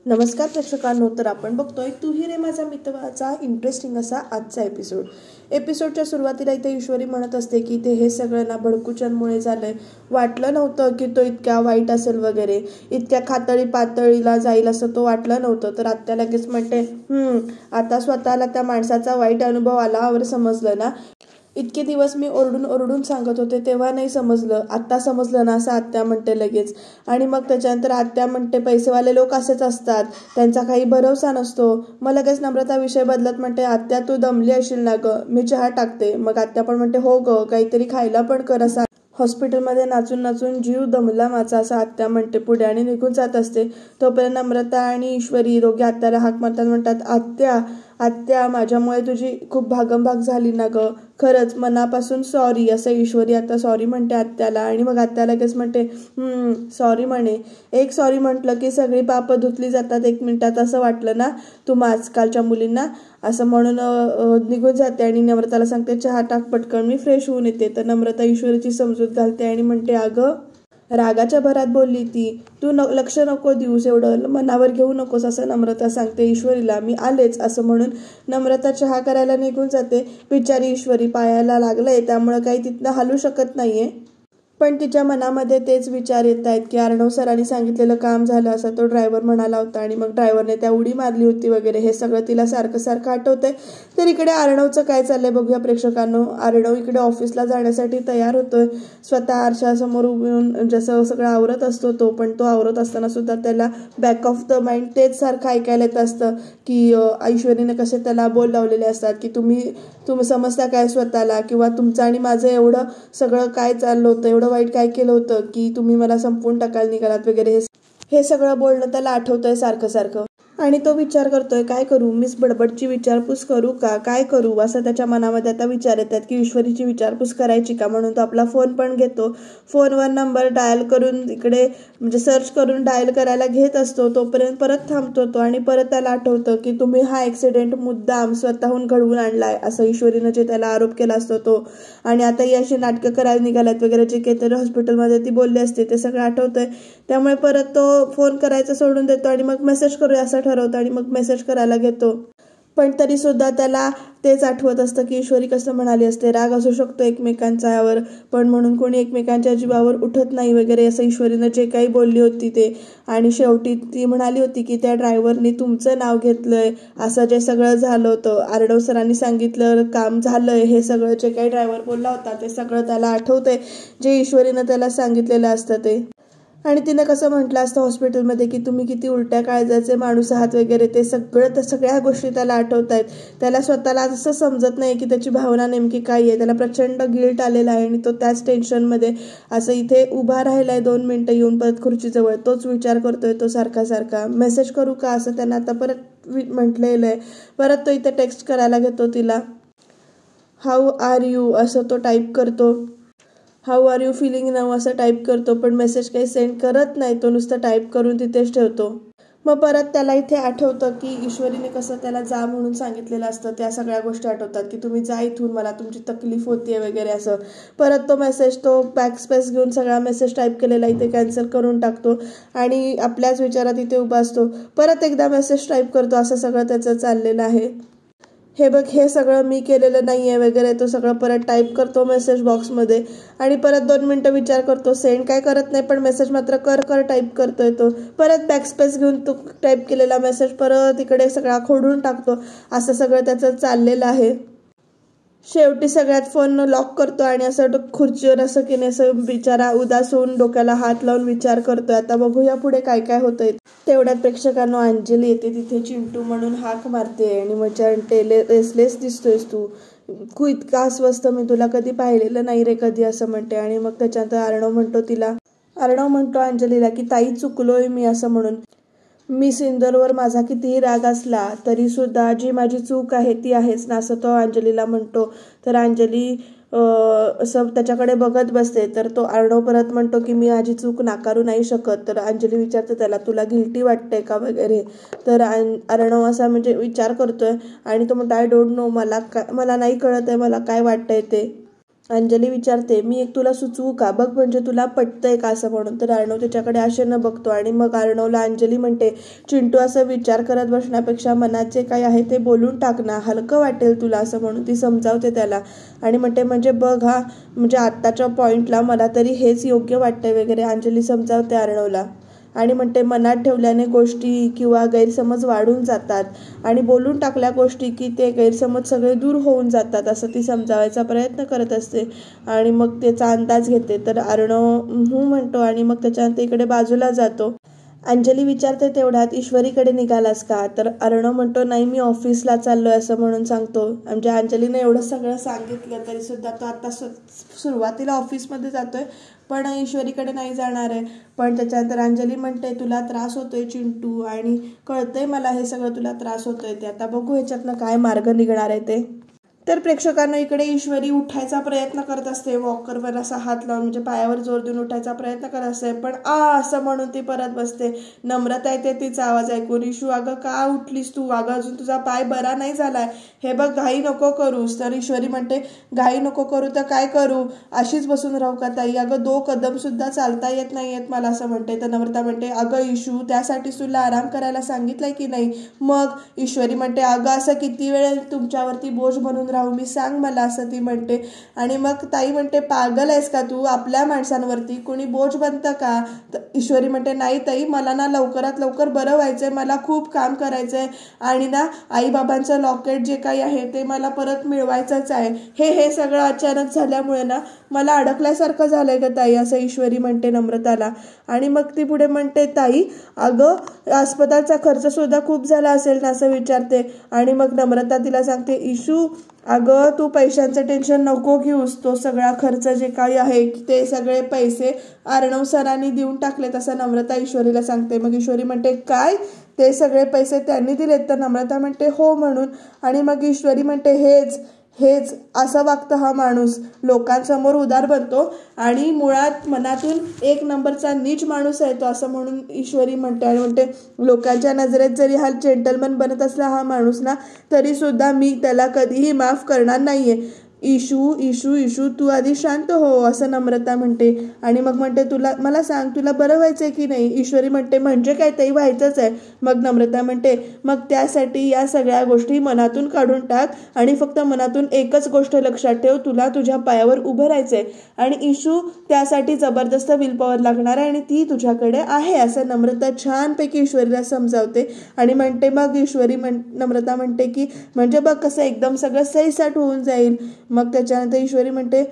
नमस्कार प्रेक्षकांनो, तर आपण बघतोय तू ही रे माझा मित्रचा इंटरेस्टिंग असा आजचा एपिसोडच्या सुरुवातीला इथे ईश्वरी म्हणत असते की ते हे सगळं ना भडकूचंदमुळे झालंय. वाटलं नव्हतं की तो इतक्या वाईट असेल वगैरे, इतक्या खातळी पातळीला जाईल असं तो वाटलं नव्हतं. तर आत्या लगेच म्हणते आता स्वतःला त्या माणसाचा वाईट अनुभव आल्यावर समजलं ना. इतके दिवस मी ओरडून ओरडून सांगत होते तेव्हा नाही समजलं, आत्ता समजलं ना, असं आत्या म्हणते लगेच. आणि मग त्याच्यानंतर आत्या म्हणते पैसेवाले लोक असेच असतात, त्यांचा काही भरोसा नसतो. मग लगेच नम्रता विषय बदलत म्हणते आत्या तू दमली असेल ना ग, मी चहा टाकते. मग आत्या पण म्हणते हो ग, काहीतरी खायला पण कर. असा हॉस्पिटलमध्ये नाचून नाचून जीव दमला माझा, असं आत्या म्हणते पुढे आणि निघून जात असते. तोपर्यंत नम्रता आणि ईश्वरी दोघे आत्याला हाक मारतात, म्हणतात आत्या आत्या माझ्यामुळे तुझी खूप भागमभाग झाली ना ग, खरंच मनापासून सॉरी. असं ईश्वरी आता सॉरी म्हणते आत्याला. आणि मग आत्या लगेच म्हणते सॉरी म्हणे. एक सॉरी म्हटलं की सगळी पापं धुतली जातात 1 मिनिटात, असं वाटलं ना तुम्हा आजकालच्या मुलींना, असं म्हणून निघून जाते. आणि नम्रताला सांगते चहा टाक पटकन, मी फ्रेश होऊन येते. तर नम्रता ईश्वरीची समजूत घालते आणि म्हणते अगं रागाच्या भरात बोलली ती, तू लक्ष नको देऊस, एवढं मनावर घेऊ नकोस, असं नम्रता सांगते ईश्वरीला. मी आलेच असं म्हणून नम्रता चहा करायला निघून जाते. बिचारी ईश्वरी पायाला लागलंय त्यामुळं काही तिथनं हलू शकत नाहीये, पण तिच्या मनामध्ये तेच विचार येत आहेत की अर्णव सरांनी सांगितलेलं काम झालं असं तो ड्रायव्हर म्हणाला होता, आणि मग ड्रायव्हरने त्या उडी मारली होती वगैरे, हे सगळं तिला सारखं सारखं आठवतंय. तर इकडे अर्णवचं काय चाललंय बघूया प्रेक्षकांनो. अर्णव इकडे ऑफिसला जाण्यासाठी तयार होतोय. स्वतः आरशासमोर उभून जसं सगळं आवरत असतो तो, पण तो आवरत असताना सुद्धा त्याला बॅक ऑफ द माइंड तेच सारखं ऐकायला येत असतं की ऐश्वरीने कसे त्याला बोल लावलेले असतात की तुम्ही समजता काय स्वतःला, किंवा तुमचं आणि माझं एवढं सगळं काय चाललं होतं, एवढं वाईट काय केलं होतं की तुम्ही मला संपवून टाकायला निघालात वगैरे, हे सगळं बोलणं त्याला आठवतंय सारखं सारखं. आणि तो विचार करतोय काय करू, मिस बडबडची विचारपूस करू का, काय करू, असं त्याच्या मनामध्ये आता विचार येतात की ईश्वरीची विचारपूस करायची का. म्हणून तो आपला फोन पण घेतो. फोनवर नंबर डायल करून इकडे म्हणजे सर्च करून डायल करायला घेत असतो. तोपर्यंत परत थांबतो तो आणि परत त्याला आठवतं की तुम्ही हा ॲक्सिडेंट मुद्दाम स्वतःहून घडवून आणलाय, असं ईश्वरीनं जे त्याला आरोप केला असतो तो. आणि आता ही अशी नाटकं करायला निघाल्यात वगैरे, जे काहीतरी हॉस्पिटलमध्ये ती बोलली असते ते सगळं आठवतंय. त्यामुळे परत तो फोन करायचं सोडून देतो आणि मग मेसेज करूया असं ठरवतो आणि मग मेसेज करायला घेतो. पण तरी सुद्धा त्याला तेच आठवत असतं की ईश्वरी कसं म्हणाली असते, राग असू शकतो एकमेकांचा यावर, पण म्हणून कोणी एकमेकांच्या जीवावर उठत नाही वगैरे, असं ईश्वरीनं जे काही बोलली होती ते. आणि शेवटी ती म्हणाली होती की त्या ड्रायव्हरनी तुमचं नाव घेतलंय, असं जे सगळं झालं होतं, अर्णव सरांनी सांगितलं काम झालंय, हे सगळं जे काही ड्रायव्हर बोलला होता ते सगळं त्याला आठवतंय, जे ईश्वरीनं त्याला सांगितलेलं असतं ते. आणि तिने कसं म्हटलं असतं हॉस्पिटलमध्ये की तुम्ही किती उलट्या काळजाचे माणूस आहात वगैरे, ते सगळ्या गोष्टी त्याला आठवत आहेत. त्याला स्वतःला असं समजत नाही की त्याची भावना नेमकी काय आहे. त्याला प्रचंड गिल्ट आलेला आहे आणि तो त्याच टेन्शनमध्ये असं इथे उभा राहिला आहे 2 मिनिटं येऊन परत खुर्चीजवळ. तोच विचार करतोय तो सारखा सारखा. मेसेज करू का असं त्यांना आता परत म्हटलेलं आहे. परत तो इथे टेक्स्ट करायला घेतो तिला. हाऊ आर यू असं तो टाईप करतो. How are you feeling now असं टाईप करतो, पण मेसेज काही सेंड करत नाही. तो नुसतं टाईप करून तिथेच ठेवतो. मग परत त्याला इथे आठवतं की ईश्वरीने कसं त्याला जा म्हणून सांगितलेलं असतं. त्या सगळ्या गोष्टी आठवतात की तुम्ही जा इथून, मला तुमची तकलीफ होतीये वगैरे असं. परत तो मेसेज तो बॅकस्पेस घेऊन सगळा मेसेज टाईप केलेला इथे कॅन्सल करून टाकतो आणि आपल्याच विचारात इथे उभा असतो. परत एकदा मेसेज टाईप करतो. असं सगळं त्याचं चाललेलं आहे. हे बघ हे सगळं मी केलेलं नाही आहे वगैरे, तो सगळं परत टाईप करतो मेसेज बॉक्समध्ये. आणि परत 2 मिनिटं विचार करतो. सेंड काय करत नाही, पण मेसेज मात्र कर टाईप करतोय तो. परत बॅकस्पेस घेऊन तो टाईप केलेला मेसेज परत इकडे सगळा खोडून टाकतो. असं सगळं त्याचं चाललेलं आहे. शेवटी सगळ्यात फोन लॉक करतो आणि असं खुर्चीवर असं की असं बिचारा उदास होऊन डोक्याला हात लावून विचार करतोय. आता बघूया पुढे काय काय होतंय. तेवढ्यात प्रेक्षकांनो अंजली येते तिथे. चिंटू म्हणून हाक मारते आणि म्हणते रेसलेस दिसतोयस तू इतका अस्वस्थ मी तुला कधी पाहिलेलं नाही रे कधी, असं म्हणते. आणि मग त्याच्यानंतर अर्णव म्हणतो अंजलीला की ताई चुकलोय मी असं म्हणून. मिस इंदोरवर माझा कितीही राग असला तरी सुद्धा जी माझी चूक आहे ती आहेच ना, असं तो अंजलीला म्हणतो. तर अंजली असं त्याच्याकडे बघत बसते. तर तो अर्णव परत म्हणतो की मी माझी चूक नाकारू नाही शकत. तर अंजली विचारते त्याला तुला गिल्टी वाटतंय का वगैरे. तर अर्णव असा म्हणजे विचार करतोय आणि तो म्हणतो आय डोंट नो, मला नाही कळत आहे मला काय वाटतंय ते. अंजली विचारते, मी एक तुला सुचवू का, बघ म्हणजे तुला पटतंय का असं म्हणून. तर अर्णव त्याच्याकडे आशेनं बघतो आणि मग अर्णवला अंजली म्हणते, चिंटू असं विचार करत बसण्यापेक्षा मनात जे काही आहे ते बोलून टाक ना, हलकं वाटेल तुला असं म्हणून ती समजावते त्याला. आणि म्हणते म्हणजे बघ हा, म्हणजे आत्ताच्या पॉईंटला मला तरी हेच योग्य वाटतंय वगैरे अंजली समजावते अर्णवला. आणि म्हणते मनात ठेवल्याने गोष्टी किंवा गैरसमज वाढून जातात आणि बोलून टाकल्या गोष्टी की ते गैरसमज सगळे दूर होऊन जातात असं ती समजावायचा प्रयत्न करत असते. आणि मग त्याचा अंदाज घेते. तर अर्णव हू म्हणतो आणि मग त्याच्यानंतर इकडे बाजूला जातो. अंजली विचारते तेवढ्यात, ईश्वरीकडे निघालास का. तर अर्णव म्हणतो, नाही मी ऑफिसला चाललोय असं म्हणून सांगतो. म्हणजे अंजलीने एवढं सगळं सांगितलं तरी सुद्धा तो आता सुरुवातीला ऑफिसमध्ये जातोय पण ईश्वरीकडे नाही जाणार आहे. पण त्याच्यानंतर अंजली म्हणते, तुला त्रास होतोय चिंटू आणि कळतंय मला हे सगळं तुला त्रास होतोय ते, आता बघू ह्याच्यातनं काय मार्ग निघणार आहे ते. तर प्रेक्षकांना इकडे ईश्वरी उठायचा प्रयत्न करत असते, वॉकरवर असा हात लावून म्हणजे पायावर जोर देऊन उठायचा प्रयत्न करत असते, पण असं म्हणून ती परत बसते. नम्रता येते तिचा आवाज ऐकून, ईशू अगं का उठलीस तू, अगं अजून तुझा पाय बरा नाही झालाय, हे बघ घाई नको करूस. तर ईश्वरी म्हणते, घाई नको करू तर काय करू, अशीच बसून राहू का ताई, अगं 2 कदम सुद्धा चालता येत नाहीयेत मला असं म्हणते. तर नम्रता म्हणते, अगं ईशू त्यासाठी तुला आराम करायला सांगितलंय की नाही. मग ईश्वरी म्हणते, अगं असं किती वेळ तुमच्यावरती बोज बनून राहू मी, सांग मला असं ती म्हणते. आणि मग ताई म्हणते, पागल आहेस का तू, आपल्या माणसांवरती कोणी बोज बनतं का. तर ईश्वरी म्हणते, नाही ताई मला ना लवकरात लवकर बरं व्हायचंय, मला खूप काम करायचंय आणि ना आईबाबांचं लॉकेट जे काही आहे ते मला परत मिळवायचंच आहे. हे सगळं अचानक झाल्यामुळे ना मला अडकल्यासारखं झालंय का ताई असं ईश्वरी म्हणते नम्रताला. आणि मग ती पुढे म्हणते, ताई अगं अस्पतालचा खर्च सुद्धा खूप झाला असेल ना असं विचारते. आणि मग नम्रता तिला सांगते, ईशू अगं तू पैशांचं टेन्शन नको घेऊस, तो सगळा खर्च जे काही आहे ते सगळे पैसे अर्णव सरांनी देऊन टाकलेत असं नम्रता ईश्वरीला सांगते. मग ईश्वरी म्हणते, काय ते सगळे पैसे त्यांनी दिलेत. तर नम्रता म्हणते, हो म्हणून. आणि मग ईश्वरी म्हणते, हेच असं वागतं हा माणूस, लोकांसमोर उदार बनतो आणि मुळात मनातून 1 नंबरचा नीच माणूस आहे तो असं म्हणून ईश्वरी म्हणते. आणि म्हणते, लोकांच्या नजरेत जरी हा जेंटलमन बनत असला हा माणूस ना, तरी सुद्धा मी त्याला कधीही माफ करणार नाहीये. इशू इशू इशू तू आधी शांत हो असं नम्रता म्हणते. आणि मग म्हणते, मला सांग तुला बरं व्हायचंय की नाही. ईश्वरी म्हणते, म्हणजे काय ताई व्हायचंच आहे. मग नम्रता म्हणते, मग त्यासाठी या सगळ्या गोष्टी मनातून काढून टाक आणि फक्त मनातून एकच गोष्ट लक्षात ठेव, तुला तुझ्या पायावर उभं राहायचंय आणि इशू त्यासाठी जबरदस्त विल पॉवर लागणार आहे आणि ती तुझ्याकडे आहे असं नम्रता छानपैकी ईश्वरीला समजावते. आणि म्हणते मग नम्रता म्हणते की म्हणजे बघ कसं एकदम सगळं सहीसाट होऊन जाईल. मग त्याच्यानंतर ईश्वरी म्हणते,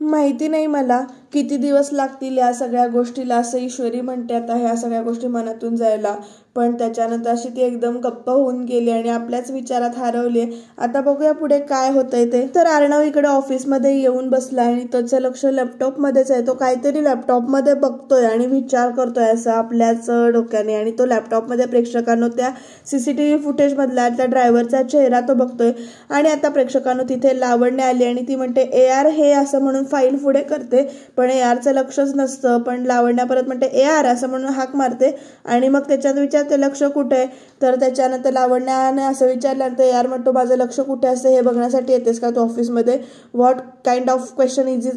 माहिती नाही मला किती दिवस लागतील या सगळ्या गोष्टीला असं ईश्वरी म्हणते आता ह्या सगळ्या गोष्टी मनातून जायला. पण त्याच्यानंतर अशी ती एकदम गप्प होऊन गेली आणि आपल्याच विचारात हरवली. आता बघूया पुढे काय होतंय ते. तर अर्णव इकडे ऑफिसमध्ये येऊन बसला आणि त्याचं लक्ष लॅपटॉपमध्येच आहे. तो काहीतरी लॅपटॉपमध्ये बघतोय आणि विचार करतोय असं आपल्याच डोक्याने. आणि तो लॅपटॉपमध्ये प्रेक्षकांनो त्या CCTV फुटेजमधला त्या ड्रायव्हरचा चेहरा तो बघतोय. आणि आता प्रेक्षकांनो तिथे लावण्य आली आणि ती म्हणते, AR हे असं म्हणून फाईल पुढे करते पण ARचं लक्षच नसतं. पण लावण्या परत म्हणते, AR असं म्हणून हाक मारते आणि मग त्याच्यात विचारते लक्ष कुठे आहे. तर त्याच्यानंतर लावण्याने असं विचारल्यानंतर AR म्हणतो, माझं लक्ष कुठे असतं हे बघण्यासाठी येतेस का तू ऑफिसमध्ये, what kind of question is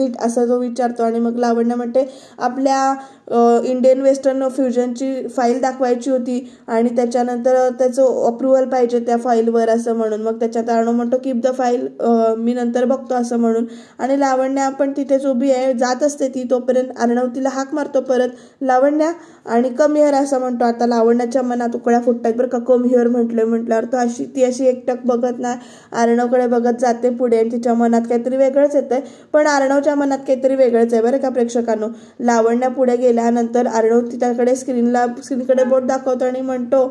it असं तो विचारतो. आणि मग लावण्य म्हणते, आपल्या इंडियन वेस्टर्न फ्युजनची फाईल दाखवायची होती आणि त्याच्यानंतर त्याचं अप्रुव्हल पाहिजे त्या फाईलवर असं म्हणून. मग त्याच्यात अर्णव म्हणतो, कीप द फाईल, मी नंतर बघतो असं म्हणून. आणि लावण्या आपण तिथेच उभी आहे, जात असते ती. तोपर्यंत अर्णव तिला हाक मारतो परत, लावण्या, आणि कम हिअर असं म्हणतो. आता लावण्याच्या मनात उकळ्या फुटतात बरं का, कम हिअर म्हटल्यावर तो ती अशी एकटक बघत नाही, अर्णवकडे बघत जाते पुढे आणि तिच्या मनात काहीतरी वेगळंच येतंय. पण अर्णवच्या मनात काहीतरी वेगळंच आहे बरं का प्रेक्षकांनो. लावण्या पुढे गेल्यानंतर अर्णव तिच्याकडे स्क्रीनकडे बोट दाखवतो आणि म्हणतो,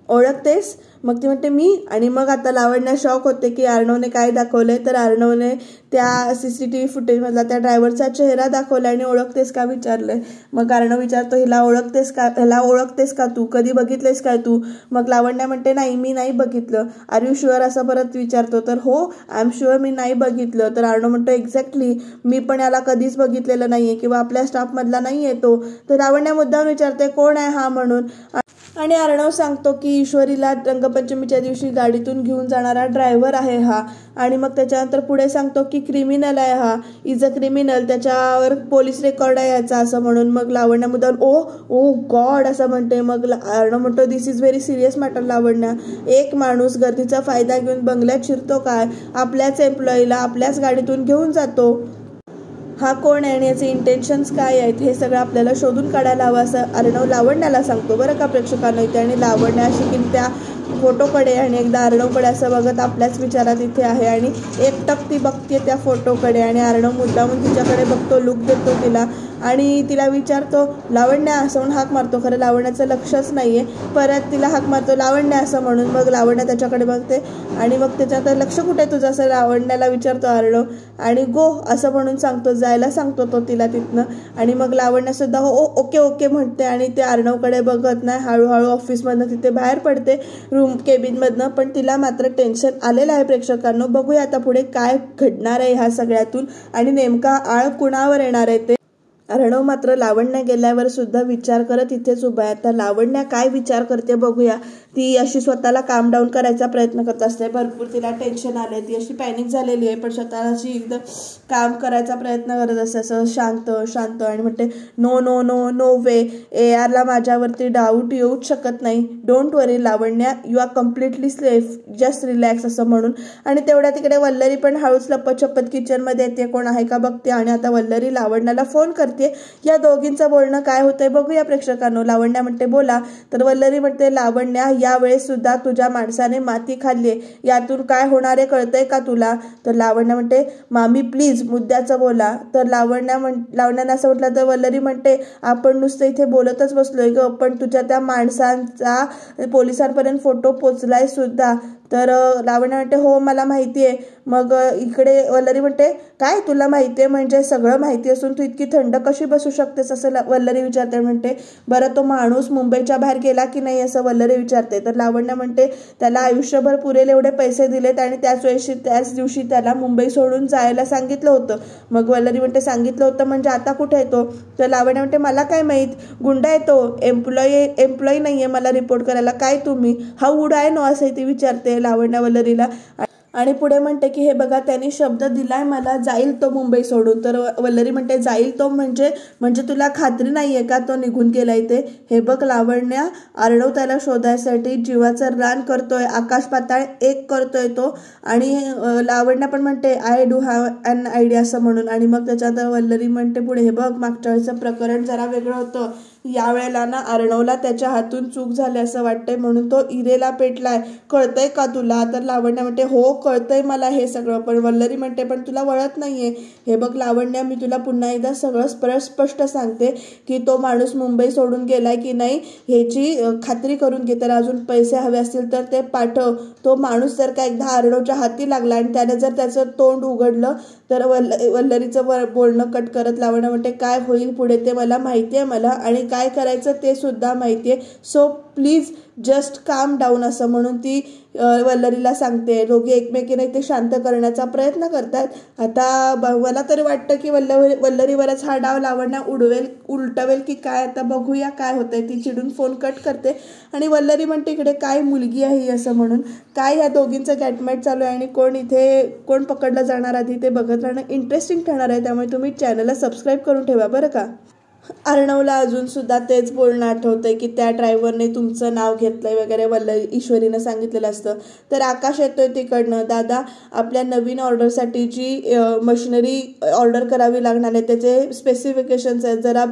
ओळखतेस. मग ती म्हणते, मी. आणि मग आता लावण्या शॉक होते की अर्णवने काय दाखवलंय. तर अर्णवने त्या CCTV फुटेजमधला त्या ड्रायव्हरचा चेहरा दाखवला आणि ओळखतेस का विचारलंय. मग अर्णव विचारतो, ह्याला ओळखतेस का तू, कधी बघितलेस काय तू. मग लावण्या म्हणते, नाही मी नाही बघितलं. आर यू शुअर असं परत विचारतो. तर हो आय एम शुअर मी नाही बघितलं. तर अर्णव म्हणतो, एक्झॅक्टली मी पण याला कधीच बघितलेलं नाहीये किंवा आपल्या स्टाफमधला नाहीये तो. तर लावण्या मुद्दाम विचारते, कोण आहे हा म्हणून. आणि अर्णव सांगतो की ईश्वरीला रंग रंगपंचमीच्या दिवशी गाडीतून घेऊन जाणारा ड्रायव्हर आहे हा. आणि मग त्याच्यानंतर पुढे सांगतो की क्रिमिनल आहे हा, इज अ क्रिमिनल, त्याच्यावर पोलीस रेकॉर्ड आहे याचा असं म्हणून. मग लावण्या मुद्दाम ओ गॉड असं म्हणते. मग अर्णव म्हणतो दिस इज व्हेरी सिरियस मॅटर लावण्या. एक माणूस गर्दीचा फायदा घेऊन बंगल्यात शिरतो काय, आपल्याच एम्प्लॉईला आपल्याच गाडीतून घेऊन जातो. हा कोण आहे आणि याचे इंटेन्शन्स काय आहेत हे सगळं आपल्याला शोधून काढायला हवं असं अर्णव लावण्याला सांगतो बरं का प्रेक्षकांना इथे. आणि लावण्या अशी की त्या फोटोकडे आणि एकदा अर्णवकडे असं बघत आपल्याच विचारात इथे आहे आणि एकटक ती बघते त्या फोटोकडे. आणि अर्णव मुद्दामून तिच्याकडे बघतो, लुक देतो तिला आणि तिला विचारतो लावण्या असं म्हणून हाक मारतो. खरं लावण्याचं लक्षच नाही आहे. परत तिला हाक मारतो लावण्या असं म्हणून. मग लावण्या त्याच्याकडे बघते आणि मग त्याच्यात लक्ष कुठे तुझं असं लावण्याला विचारतो अर्णव. आणि गो असं म्हणून सांगतो, जायला सांगतो तो तिला तिथनं. आणि मग लावण्यासुद्धा ओके म्हणते आणि ते अर्णवकडे बघत नाही. हळूहळू ऑफिसमधनं तिथे बाहेर पडते रूम केबिनमधनं. पण तिला मात्र टेन्शन आलेलं आहे प्रेक्षकांनो. बघूया आता पुढे काय घडणार आहे ह्या सगळ्यातून आणि नेमका आळ कुणावर येणार आहे ते. अर्णव मात्र लावण्या गेल्यावर सुद्धा विचार करत इथेच उभा आहे. आता लावण्या काय विचार करते बघूया. ती अशी स्वतःला काम डाऊन करायचा प्रयत्न करत असते. भरपूर तिला टेन्शन आले, ती अशी पॅनिक झालेली आहे. पण स्वतःला अशी एकदम काम करायचा प्रयत्न करत असते असं शांत आणि म्हणते नो वे, ARला माझ्यावरती डाऊट येऊच शकत नाही. Don't worry Lavanya, you are completely safe, just relax असं म्हणून. आणि तेवढ्या तिकडे वल्लरी पण हळूच लप्पछप्पत किचनमध्ये येते, कोण आहे का बघते. आणि आता वल्लरी लावण्याला फोन करते. या दोघींचं बोलणं काय होतंय बघूया प्रेक्षकांनो. लावण्या म्हणते बोला, तर वल्लरी म्हणते लावण्या यावेळेस सुद्धा तुझ्या माणसाने माती खाल्लीये, यातून काय होणारे कळतंय का तुला. तर लावण्या म्हणते मामी प्लीज मुद्द्याचं बोला. तर लावण्यानं असं म्हटलं तर वल्लरी म्हणते आपण नुसतं इथे बोलतच बसलोय ग, पण तुझ्या त्या माणसांचा पोलिसांपर्यंत फोटो पोचलाय सुद्धा. तर लावण्या म्हणते हो मला माहिती आहे. मग इकडे वल्लरी म्हणते काय तुला माहिती आहे म्हणजे सगळं माहिती असून तू इतकी थंड कशी बसू शकतेस असं वल्लरी विचारते. म्हणते बरं तो माणूस मुंबईच्या बाहेर गेला की नाही असं वल्लरी विचारते. तर लावण्या म्हणते त्याला आयुष्यभर पुरेल एवढे पैसे दिलेत आणि त्याच दिवशी त्याला मुंबई सोडून जायला सांगितलं होतं. मग वल्लरी म्हणते सांगितलं होतं म्हणजे आता कुठे येतो. तर लावण्या म्हणते मला काय माहीत, गुंडा येतो, एम्प्लॉई नाहीये मला रिपोर्ट करायला, काय तुम्ही हाऊ वुड आय नो असं ती विचारते लावण्या वल्लरीला. आणि पुढे म्हणते की हे बघा त्यांनी शब्द दिलाय मला, जाईल तो मुंबई सोडून. तर वल्लरी म्हणते जाईल तो म्हणजे तुला खात्री नाहीये का तो निघून गेलाय ते. हे बघ लावण्या, अर्णव त्याला शोधायसाठी जीवाचं रान करतोय, आकाश पाताळ एक करतोय तो. आणि लावण्या पण म्हणते I do have an idea असं म्हणून. आणि मग त्याच्यात वल्लरी म्हणते पुढे हे बघ मागच्या वेळेचं प्रकरण जरा वेगळं होतं, यावेळेला ना अर्णवला त्याच्या हातून चूक झाली असं वाटतंय म्हणून तो इरेला पेटलाय, कळतंय का तुला. तर लावण्या म्हणते हो कळतंय मला हे सगळं. पण वल्लरी म्हणते पण तुला वळत नाहीये. हे बघ लावण्या मी तुला पुन्हा एकदा सगळं स्पष्ट सांगते की तो माणूस मुंबई सोडून गेलाय की नाही ह्याची खात्री करून घे. त्याला अजून पैसे हवे असतील तर ते पाठव. तो माणूस जर का एकदा अर्णवच्या हाती लागला आणि त्याने जर त्याचं तोंड उघडलं तर वल्लरीचं बोलणं कट करत लावण्या म्हणते काय होईल पुढे ते मला माहिती आहे मला आणि काय करायचं ते सुद्धा माहिती आहे. सो प्लीज जस्ट काम डाऊन असं म्हणून ती वल्लरीला सांगते. दोघे एकमेकीने ते शांत करण्याचा प्रयत्न करतात. आता मला तरी वाटतं की वल्लरीवरच हा डाव लावण्या उलटवेल की काय, आता बघूया काय होतंय. ती चिडून फोन कट करते आणि वल्लरी म्हणते इकडे काय मुलगी आहे असं म्हणून. काय ह्या दोघींचं गॅटमॅट चालू आहे आणि कोण पकडलं जाणार आधी ते बघत राहणं इंटरेस्टिंग ठरणार आहे. त्यामुळे तुम्ही चॅनलला सबस्क्राईब करून ठेवा बरं का. अर्णवला अजून सुद्धा तेच बोलणं आठवतंय की त्या ड्रायव्हरने तुमचं नाव घेतलंय वगैरे ईश्वरीनं सांगितलेलं असतं. तर आकाश येतोय तिकडनं, दादा आपल्या नवीन ऑर्डरसाठी जी मशिनरी ऑर्डर करावी लागणार आहे त्याचे स्पेसिफिकेशन्स आहेत जरा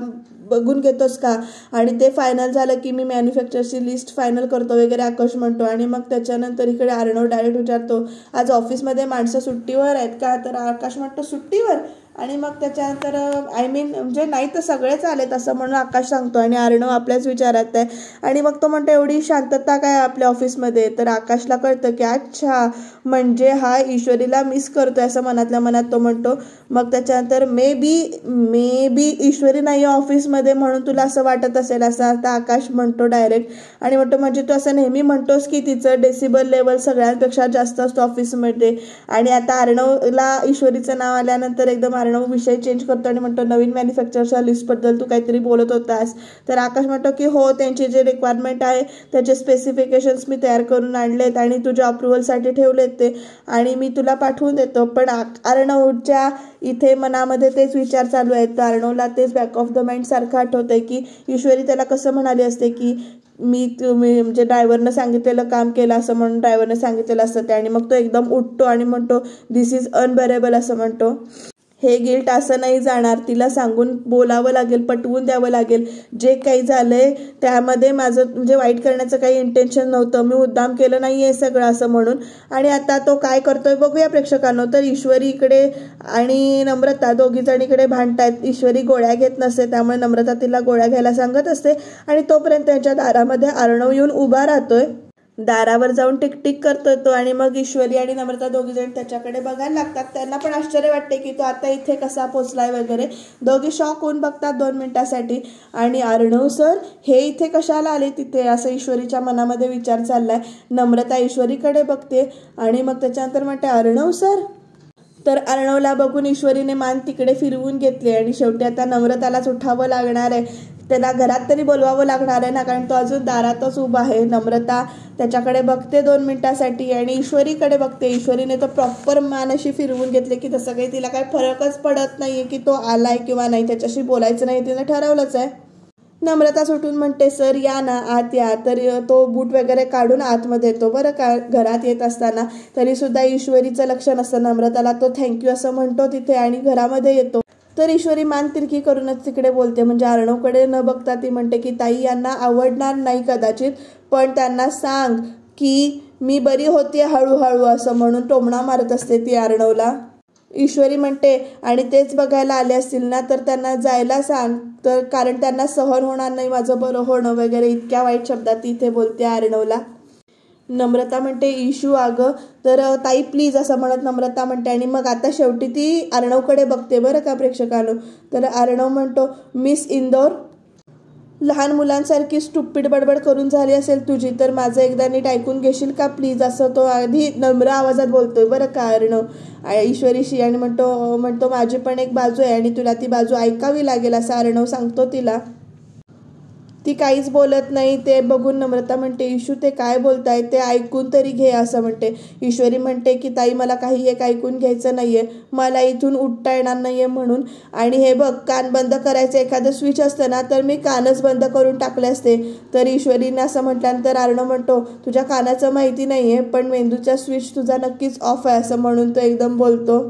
बघून घेतोस का. आणि ते फायनल झालं की मी मॅन्युफॅक्चरची लिस्ट फायनल करतो वगैरे आकाश म्हणतो. आणि मग त्याच्यानंतर इकडे अर्णव डायरेक्ट विचारतो आज ऑफिसमध्ये माणसं सुट्टीवर आहेत का. तर आकाश म्हणतो सुट्टीवर. आणि मग त्याच्यानंतर म्हणजे नाही तर सगळेच आलेत असं म्हणून आकाश सांगतो. आणि अर्णव आपल्याच विचारात आहे. आणि मग तो म्हणतो एवढी शांतता काय आपल्या ऑफिसमध्ये. तर आकाशला कळतं की अच्छा म्हणजे हा ईश्वरीला मिस करतोय असं मनातल्या मनात तो म्हणतो. मग त्याच्यानंतर मे बी ईश्वरी नाही ऑफिसमध्ये म्हणून तुला असं वाटत असेल असं आता आकाश म्हणतो डायरेक्ट. आणि म्हणतो म्हणजे तू असं नेहमी म्हणतोस की तिचं डेसिबल लेवल सगळ्यांपेक्षा जास्त असतो ऑफिसमध्ये. आणि आता अर्णवला ईश्वरीचं नाव आल्यानंतर एकदम अर्णव विषय चेंज करतो आणि म्हणतो नवीन मॅन्युफॅक्चरच्या लिस्टबद्दल तू काहीतरी बोलत होतास. तर आकाश म्हणतो की हो, त्यांची जे रिक्वायरमेंट आहे त्याचे स्पेसिफिकेशन्स मी तयार करून आणलेत आणि तुझ्या अप्रुव्हलसाठी ठेवलेत ते, आणि मी तुला पाठवून देतो. पण अर्णवच्या इथे मनामध्ये तेच विचार चालू आहेत. तर अर्णवला तेच बॅक ऑफ द माइंड सारखं आठवतंय की ईश्वरी त्याला कसं म्हणाली असते की तुम्ही म्हणजे ड्रायव्हरनं सांगितलेलं काम केलं असं म्हणून ड्रायव्हरनं सांगितलेलं असतं ते, आणि मग तो एकदम उठतो आणि म्हणतो दिस इज अनबेरेबल असं म्हणतो. हे गिल्ट असं नाही जाणार, तिला सांगून बोलावं लागेल, पटवून द्यावं लागेल. जे काही झालंय त्यामध्ये माझं म्हणजे वाईट करण्याचं काही इंटेन्शन नव्हतं, मी मुद्दाम केलं नाही आहे सगळं असं म्हणून. आणि आता तो काय करतोय बघूया प्रेक्षकांनो. तर ईश्वरी इकडे आणि नम्रता दोघी जणीकडे भांडतायत. ईश्वरी गोळ्या घेत नसते, त्यामुळे नम्रता तिला गोळ्या घ्यायला सांगत असते आणि तोपर्यंत त्यांच्या दारामध्ये अर्णव येऊन उभा राहतोय. दारावर जाऊन टिकटिक करतोय तो, आणि मग ईश्वरी आणि नम्रता दोघी जण त्याच्याकडे बघायला लागतात. त्यांना पण आश्चर्य वाटते की तो आता इथे कसा पोचलाय वगैरे. दोघी शॉक होऊन बघतात 2 मिनिटासाठी. आणि अर्णव सर हे इथे कशाला आले तिथे, असं ईश्वरीच्या मनामध्ये विचार चाललाय. नम्रता ईश्वरीकडे बघते आणि मग त्याच्यानंतर म्हणते अर्णव सर. तर अर्णवला बघून ईश्वरीने मान तिकडे फिरवून घेतली आणि शेवटी आता नम्रतालाच उठावं लागणार आहे. त्याला घरात तरी बोलवावं लागणार आहे ना, कारण तो अजून दारातच उभा आहे. नम्रता त्याच्याकडे बघते 2 मिनिटासाठी आणि ईश्वरीकडे बघते. ईश्वरीने तर प्रॉपर मान अशी फिरवून घेतले की तसं काही तिला काही फरकच पडत नाहीये की तो आलाय किंवा नाही, त्याच्याशी बोलायचं नाही तिने ठरवलंच आहे. नम्रता सुटून म्हणते सर या ना, आत या. तर तो बूट वगैरे काढून आतमध्ये येतो. बरं का, घरात येत असताना तरी सुद्धा ईश्वरीचं लक्ष नसतं नम्रताला. तो थँक्यू असं म्हणतो तिथे आणि घरामध्ये येतो. तर ईश्वरी मान तिरकी करूनच तिकडे बोलते, म्हणजे अर्णवकडे न बघता ती म्हणते की ताई यांना आवडणार नाही कदाचित, पण त्यांना सांग की मी बरी होते हळूहळू असं म्हणून टोमणा मारत असते ती अर्णवला. ईश्वरी म्हणते आणि तेच बघायला आले असतील ना तर त्यांना जायला सांग, तर कारण त्यांना सहन होणार नाही माझं बरं होणं वगैरे, इतक्या वाईट शब्दात ती इथे बोलते अर्णवला. नम्रता म्हणते इशू अगं, तर ताई प्लीज असं म्हणत नम्रता म्हणते. आणि मग आता शेवटी ती अर्णवकडे बघते बरं का प्रेक्षकांनो. तर अर्णव म्हणतो मिस इंदौर, लहान मुलांसारखी स्टुपिड बडबड करून झाली असेल तुझी, तर माझं एकदा नीट ऐकून घेशील का प्लीज, असं तो आधी नम्र आवाजात बोलतोय बरं का अर्णव ईश्वरीशी. आणि म्हणतो माझी पण एक बाजू आहे आणि तुला ती बाजू ऐकावी लागेल असं अर्णव सांगतो तिला. ती काहीच बोलत नाही. ते बघून नम्रता म्हणते इशू ते काय बोलताय ते ऐकून तरी घे असं म्हणते. ईश्वरी म्हणते की ताई मला काही एक ऐकून घ्यायचं नाहीये, मला इथून उठता येणार नाहीये म्हणून. आणि हे बघ कान बंद करायचं एखादं स्विच असतं ना तर मी कानच बंद करून टाकले असते. तर ईश्वरीने असं म्हटल्यानंतर अर्णव म्हणतो तुझ्या कानाचं माहिती नाहीये पण मेंदूचा स्विच तुझा नक्कीच ऑफ आहे असं म्हणून तो एकदम बोलतो.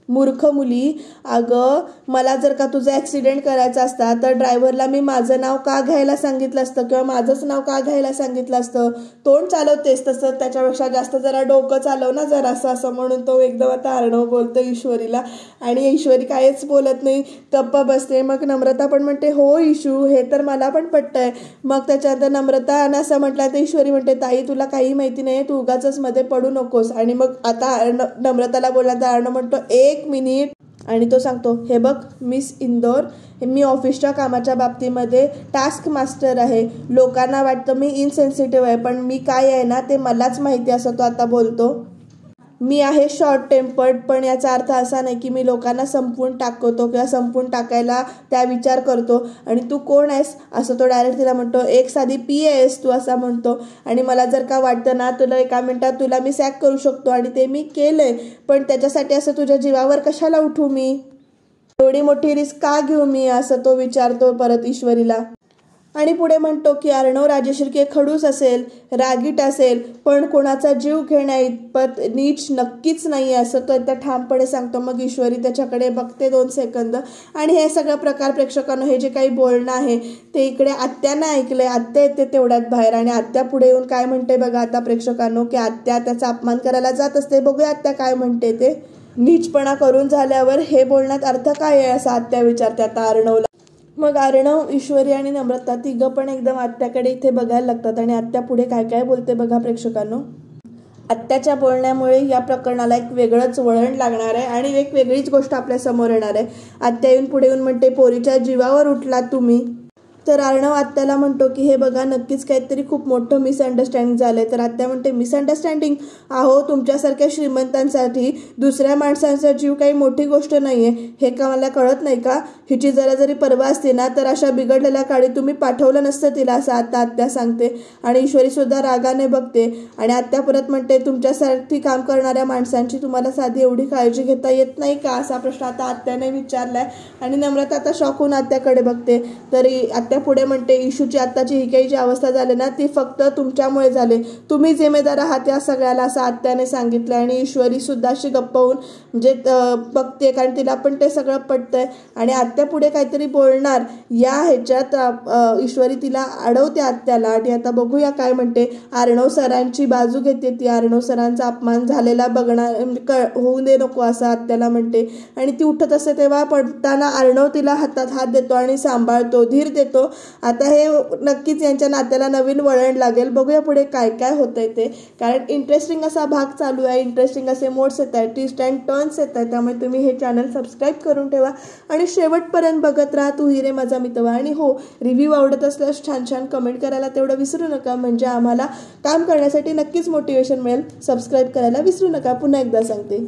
मूर्ख मुली, अगं मला जर का तुझा ॲक्सिडेंट करायचा असता तर ड्रायव्हरला मी माझं नाव का घ्यायला सांगितलं असतं किंवा माझंच नाव का घ्यायला सांगितलं असतं. तोंड चालवतेस तसं, त्याच्यापेक्षा जास्त जरा डोकं चालव ना जरासं असं म्हणून तो एकदम आता अर्णव बोलतो ईश्वरीला. आणि ईश्वरी काहीच बोलत नाही, गप्प बसते. मग नम्रता पण म्हणते हो इशू हे तर मला पण पटतंय. मग त्याच्यानंतर नम्रता असं म्हटलं तर ईश्वरी म्हणते ताई तुला काही माहिती नाही, तू उगाचच मध्ये पडू नकोस. आणि मग आता नम्रताला बोलला तर अर्णव म्हणतो 1 मिनिट. आणि तो सांगतो हे बघ मिस इंदौर, मी ऑफिसच्या कामाच्या बाबतीमध्ये टास्क मास्टर आहे. लोकांना वाटतं मी इनसेन्सिटिव्ह आहे पण मी काय आहे ना ते मलाच माहिती असं तो आता बोलतो. मी आहे शॉर्ट टेम्पर्ड, पण याचा अर्थ असा नाही की मी लोकांना संपवून टाकतो किंवा संपवून टाकायला त्या विचार करतो. आणि तू कोण आहेस असं तो डायरेक्ट तिला म्हणतो. एक साधी पी आहेस तू असा म्हणतो. आणि मला जर का वाटतं ना तुला एका मिनिटात तुला मी सॅक करू शकतो आणि ते मी केलंय, पण त्याच्यासाठी असं तुझ्या जीवावर कशाला उठू मी, एवढी मोठी रिस्क का घेऊ मी असं तो विचारतो परत ईश्वरीला. आणि पुढे म्हणतो की अर्णव राजेशिर्के खडूस असेल, रागीट असेल, पण कोणाचा जीव घेण्या इतपत नीच नक्कीच नाही असं तो त्या ठामपणे सांगतो. मग ईश्वरी त्याच्याकडे बघते 2 सेकंद. आणि हे सगळं प्रकार प्रेक्षकांनो हे जे काही बोलणं आहे ते इकडे आत्यानं ऐकलंय. आत्या येते तेवढ्यात बाहेर आणि आत्या पुढे येऊन काय म्हणते बघा आता प्रेक्षकांनो, की आत्या त्याचा अपमान करायला जात असते. बघूया आत्या काय म्हणते ते. नीचपणा करून झाल्यावर हे बोलण्यात अर्थ काय आहे असं आत्या विचारते आता अर्णवला. मग अर्णव, ईश्वरी आणि नम्रता तिघं पण एकदम आत्याकडे इथे बघायला लागतात. आणि आत्या पुढे काय काय बोलते बघा प्रेक्षकांनो. आत्याच्या बोलण्यामुळे या प्रकरणाला एक वेगळंच वळण लागणार आहे आणि एक वेगळीच गोष्ट आपल्या समोर येणार आहे. आत्या येऊन पुढे येऊन म्हणते पोरीच्या जीवावर उठलात तुम्ही. तर अर्णव आत्याला म्हणतो की हे बघा नक्कीच काहीतरी खूप मोठं मिसअंडरस्टँडिंग झालंय. तर आत्या म्हणते मिसअंडरस्टँडिंग? अहो तुमच्यासारख्या श्रीमंतांसाठी दुसऱ्या माणसांचा जीव काही मोठी गोष्ट नाहीये, हे का मला कळत नाही का? हिची जरा जरी परवा असते ना तर अशा बिघडलेल्या काळी तुम्ही पाठवलं नसतं तिला, असं आता आत्या सांगते. आणि ईश्वरी सुद्धा रागाने बघते आणि आत्या परत म्हणते तुमच्यासाठी काम करणाऱ्या माणसांची तुम्हाला साधी एवढी काळजी घेता येत नाही का, असा प्रश्न आता आत्याने विचारलाय. आणि नम्रता आता शॉक होऊन आत्याकडे बघते. तरी आत्या पुढे म्हणते इशूची आत्ताची ही काही जी अवस्था झाली ना ती फक्त तुमच्यामुळे झाले, तुम्ही जिम्मेदार आहात या सगळ्याला, असं आत्याने सांगितलं. आणि ईश्वरी सुद्धा अशी गप्प होऊन म्हणजे बघते, कारण तिला पण ते सगळं पटतंय. आणि आत्या पुढे काहीतरी बोलणार या ह्याच्यात ईश्वरी तिला अडवते आत्याला. आणि आता बघूया काय म्हणते. अर्णव सरांची बाजू घेते ती, अर्णव सरांचा अपमान झालेला बघणार होऊ दे नको असं आत्याला म्हणते. आणि ती उठत असते तेव्हा पडताना अर्णव तिला हातात हात देतो आणि सांभाळतो, धीर देतो. आता हे नक्कीच यांच्या नात्याला नवीन वळण लागेल. बघूया पुढे काय काय होतंय ते, कारण इंटरेस्टिंग असा भाग चालू आहे, इंटरेस्टिंग असे मोड्स येत आहेत, ट्विस्ट अँड टर्न्स येत आहेत. त्यामुळे तुम्ही हे चॅनल सबस्क्राईब करून ठेवा आणि शेवटपर्यंत बघत राहा तू ही रे माझा मितवा. आणि हो, रिव्ह्यू आवडत असल्यास छान छान कमेंट करायला तेवढं विसरू नका, म्हणजे आम्हाला काम करण्यासाठी नक्कीच मोटिवेशन मिळेल. सबस्क्राईब करायला विसरू नका, पुन्हा एकदा सांगते.